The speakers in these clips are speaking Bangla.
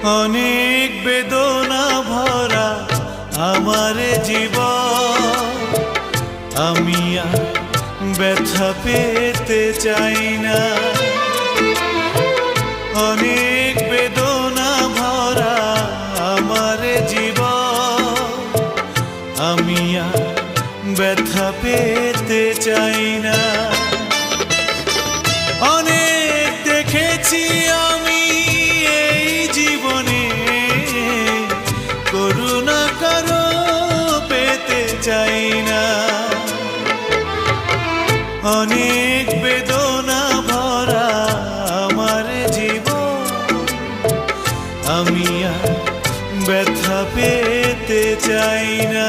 অনেক বেদনা ভরা আমার জীবন, আমি আর ব্যথা পেতে চাই না। অনেক বেদনা ভরা আমার জীবন, আমি আর ব্যথা পেতে চাই না। অনেক দেখেছি আমি এই জীবনে, করুণা কারো পেতে চাই না। অনেক বেদনা ভরা আমার জীবন, আমি আর ব্যথা পেতে চাই না।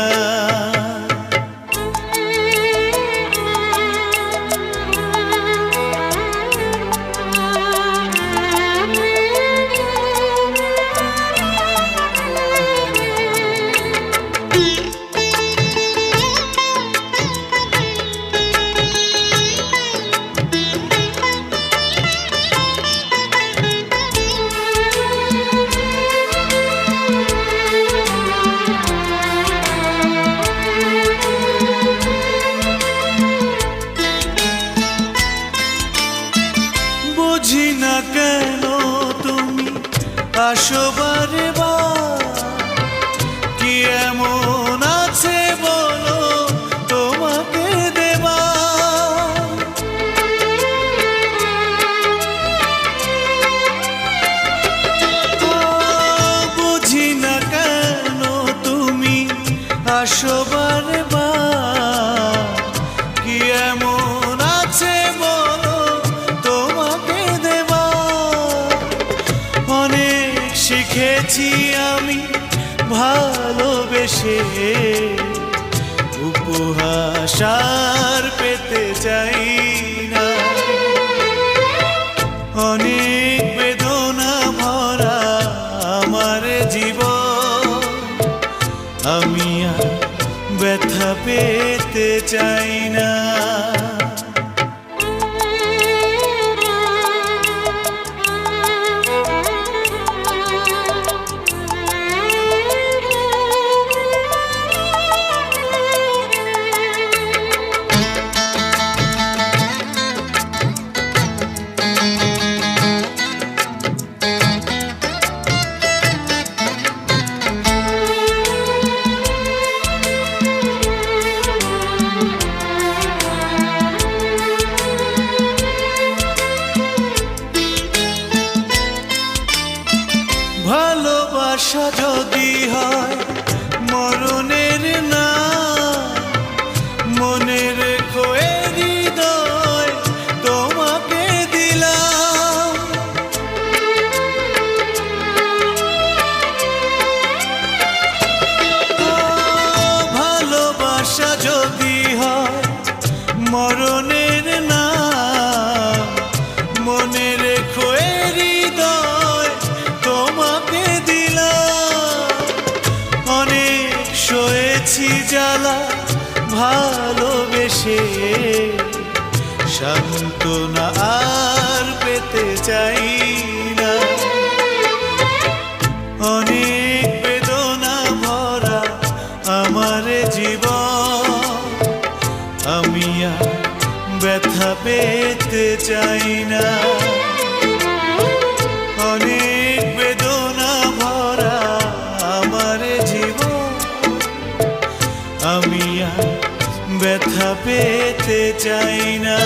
বুঝি না কেন তুমি আসো বারে বার, কি এমন আছে বলো তোমাকে দেবা। বুঝি না কেন তুমি আসো বারে বার, কি এমন আছে বলো তোমাকে দেবা। অনেক শিখেছি আমি ভালোবেসে, উপহাস আর পেতে চাই না। অনেক বেদনা ভরা আমার জীবন, আমি আর ব্যথা পেতে চাই না। ভালোবাসা যদি হয় মরণের না, মনে রেখো এ হৃদয় তোমাকে দিলাম। ভালোবাসা যদি হয় মরণের না, মনে রেখো এ হৃদয় তোমাকে দিলাম। অনেক সয়েছি জ্বালা ভালোবেসে, সান্ত্বনা আর পেতে চাই না। অনেক বেদনা ভরা আমার জীবন, আমি আর ব্যথা পেতে চাই না। অনেক বেদনা ভরা আমার জীবন, আমি আর ব্যথা পেতে চাই না।